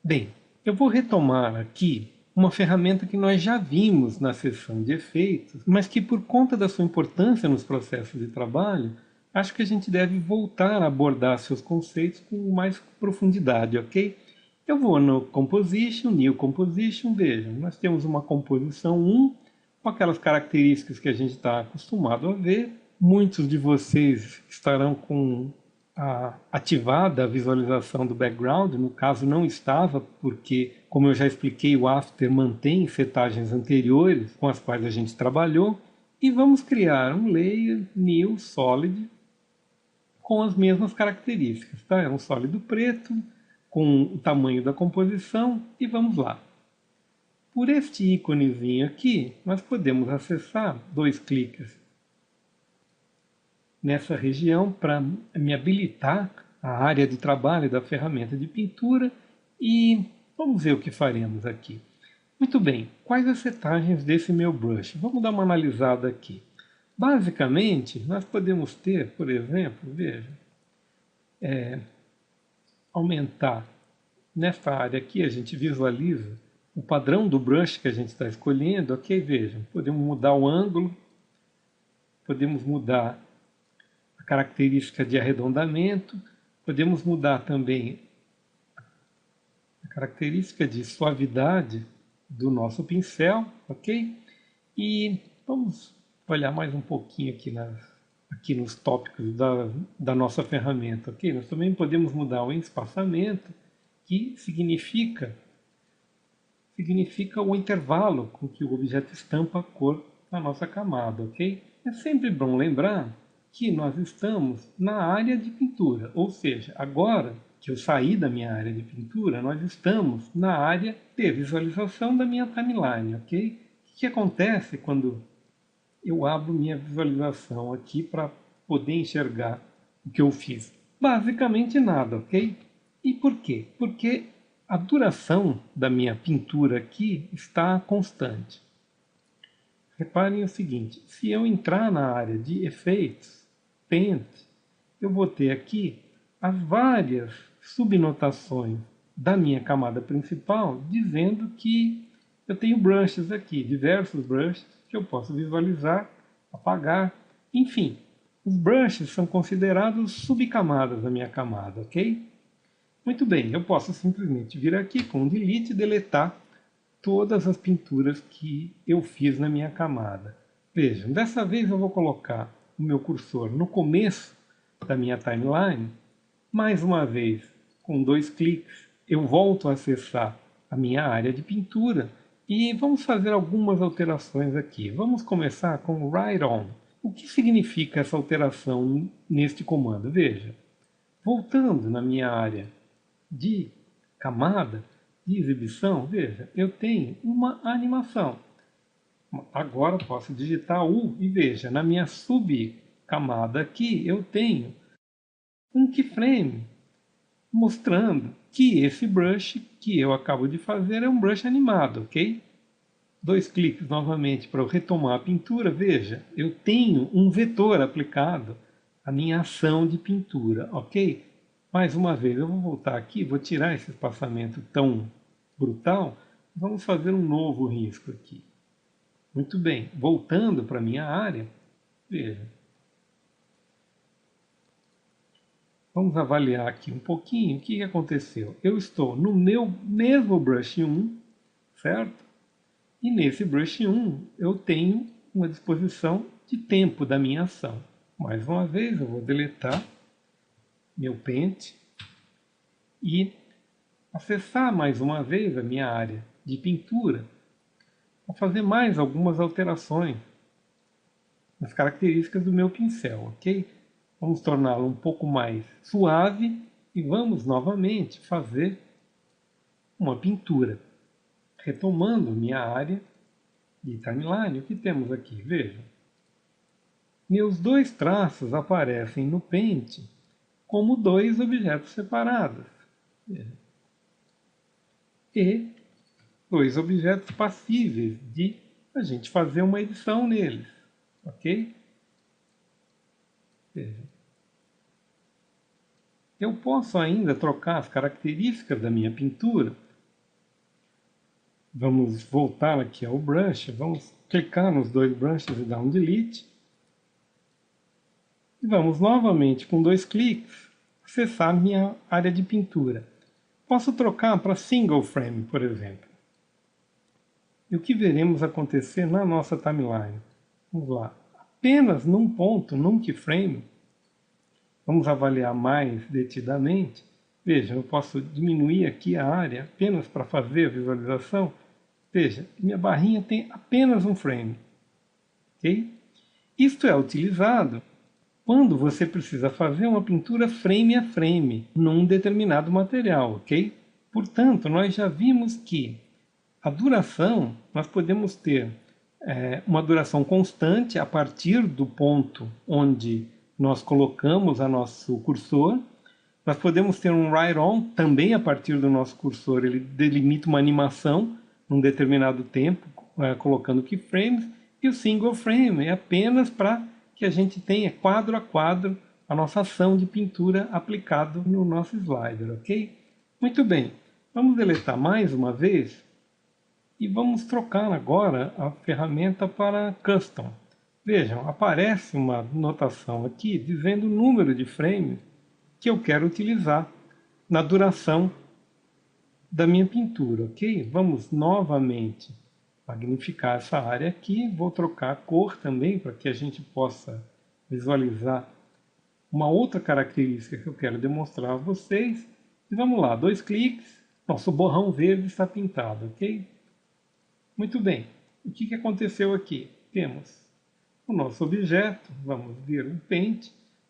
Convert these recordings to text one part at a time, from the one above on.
Bem, eu vou retomar aqui uma ferramenta que nós já vimos na seção de efeitos, mas que por conta da sua importância nos processos de trabalho, acho que a gente deve voltar a abordar seus conceitos com mais profundidade, ok? Eu vou no Composition, New Composition, vejam, nós temos uma composição 1 com aquelas características que a gente está acostumado a ver. Muitos de vocês estarão com ativada a visualização do background, no caso não estava, porque, como eu já expliquei, o After mantém setagens anteriores com as quais a gente trabalhou, e vamos criar um layer new solid com as mesmas características, tá? É um sólido preto, com o tamanho da composição, e vamos lá. Por este íconezinho aqui, nós podemos acessar, dois cliques nessa região para me habilitar a área de trabalho da ferramenta de pintura e vamos ver o que faremos aqui. Muito bem, quais as setagens desse meu brush? Vamos dar uma analisada aqui. Basicamente, nós podemos ter, por exemplo, veja, aumentar nesta área aqui, a gente visualiza o padrão do brush que a gente está escolhendo, ok? Vejam, podemos mudar o ângulo, podemos mudar a característica de arredondamento, podemos mudar também a característica de suavidade do nosso pincel, ok? E vamos olhar mais um pouquinho aqui nos tópicos da nossa ferramenta, ok? Nós também podemos mudar o espaçamento, que significa o intervalo com que o objeto estampa a cor na nossa camada, ok? É sempre bom lembrar que nós estamos na área de pintura, ou seja, agora que eu saí da minha área de pintura, nós estamos na área de visualização da minha timeline, ok? O que acontece quando eu abro minha visualização aqui para poder enxergar o que eu fiz? Basicamente nada, ok? E por quê? Porque a duração da minha pintura aqui está constante. Reparem o seguinte, se eu entrar na área de efeitos, Paint, eu vou ter aqui as várias subnotações da minha camada principal, dizendo que eu tenho brushes aqui, diversos brushes que eu posso visualizar, apagar, enfim. Os brushes são considerados subcamadas da minha camada, ok? Muito bem, eu posso simplesmente vir aqui com Delete e deletar todas as pinturas que eu fiz na minha camada. Vejam, dessa vez eu vou colocar o meu cursor no começo da minha timeline. Mais uma vez, com dois cliques, eu volto a acessar a minha área de pintura e vamos fazer algumas alterações aqui. Vamos começar com Write On. O que significa essa alteração neste comando? Veja, voltando na minha área de camada, de exibição, veja, eu tenho uma animação. Agora posso digitar U e veja, na minha subcamada aqui eu tenho um keyframe mostrando que esse brush que eu acabo de fazer é um brush animado, ok? Dois cliques novamente para eu retomar a pintura, veja, eu tenho um vetor aplicado à minha ação de pintura, ok? Mais uma vez, eu vou voltar aqui, vou tirar esse espaçamento tão brutal, vamos fazer um novo risco aqui. Muito bem, voltando para a minha área, veja, vamos avaliar aqui um pouquinho o que aconteceu. Eu estou no meu mesmo brush 1, certo? E nesse brush 1 eu tenho uma disposição de tempo da minha ação. Mais uma vez eu vou deletar meu pente e acessar mais uma vez a minha área de pintura para fazer mais algumas alterações nas características do meu pincel, ok? Vamos torná-lo um pouco mais suave e vamos novamente fazer uma pintura. Retomando minha área de timeline, o que temos aqui? Vejam. Meus dois traços aparecem no Paint como dois objetos separados. E dois objetos passíveis de a gente fazer uma edição neles. Ok? Vejam. Eu posso ainda trocar as características da minha pintura Vamos voltar aqui ao brush, vamos clicar nos dois brushes e dar um delete. E vamos novamente, com dois cliques, acessar minha área de pintura. Posso trocar para single frame, por exemplo. E o que veremos acontecer na nossa timeline? Vamos lá. Apenas num ponto, num keyframe, vamos avaliar mais detidamente. Veja, eu posso diminuir aqui a área apenas para fazer a visualização. Veja, minha barrinha tem apenas um frame. Okay? Isto é utilizado quando você precisa fazer uma pintura frame a frame num determinado material. Ok? Portanto, nós já vimos que a duração, nós podemos ter uma duração constante a partir do ponto onde nós colocamos o nosso cursor. Nós podemos ter um write-on também a partir do nosso cursor, ele delimita uma animação num determinado tempo, colocando keyframes, e o single frame é apenas para que a gente tenha quadro a quadro a nossa ação de pintura aplicado no nosso slider, ok? Muito bem, vamos deletar mais uma vez e vamos trocar agora a ferramenta para Custom. Vejam, aparece uma notação aqui dizendo o número de frames que eu quero utilizar na duração da minha pintura, ok? Vamos novamente magnificar essa área aqui, vou trocar a cor também para que a gente possa visualizar uma outra característica que eu quero demonstrar a vocês. E vamos lá, dois cliques, nosso borrão verde está pintado, ok? Muito bem, o que aconteceu aqui? Temos o nosso objeto, vamos ver o Paint,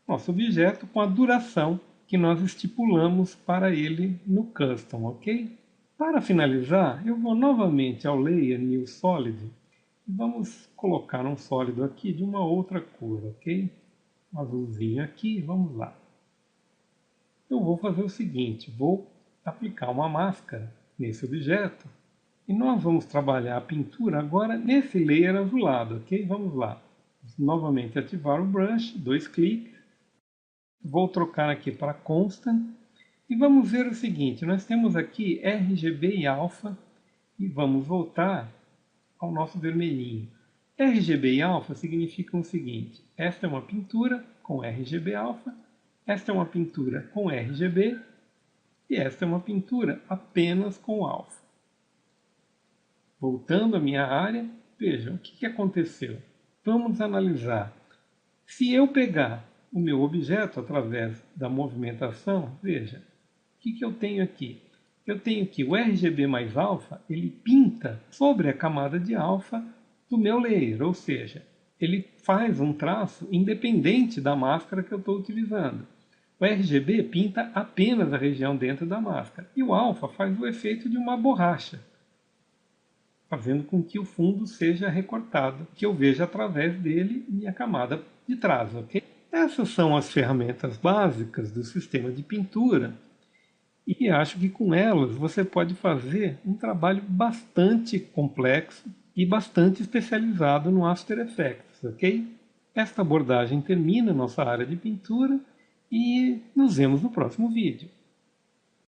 nosso objeto com a duração que nós estipulamos para ele no Custom, ok? Para finalizar, eu vou novamente ao Layer New Solid e vamos colocar um sólido aqui de uma outra cor, ok? Um azulzinho aqui, vamos lá. Eu vou fazer o seguinte, vou aplicar uma máscara nesse objeto e nós vamos trabalhar a pintura agora nesse layer azulado, ok? Vamos lá. Novamente ativar o brush, dois cliques. Vou trocar aqui para Constant. E vamos ver o seguinte, nós temos aqui RGB e alfa. E vamos voltar ao nosso vermelhinho. RGB e alfa significam o seguinte, esta é uma pintura com RGB alfa, esta é uma pintura com RGB e esta é uma pintura apenas com alfa. Voltando à minha área, vejam o que aconteceu. Vamos analisar. Se eu pegar o meu objeto através da movimentação, veja, o que eu tenho aqui? Eu tenho que o RGB mais alfa, ele pinta sobre a camada de alfa do meu layer, ou seja, ele faz um traço independente da máscara que eu estou utilizando. O RGB pinta apenas a região dentro da máscara, e o alfa faz o efeito de uma borracha, fazendo com que o fundo seja recortado, que eu veja através dele minha camada de trás, ok? Essas são as ferramentas básicas do sistema de pintura e acho que com elas você pode fazer um trabalho bastante complexo e bastante especializado no After Effects, ok? Esta abordagem termina nossa área de pintura e nos vemos no próximo vídeo.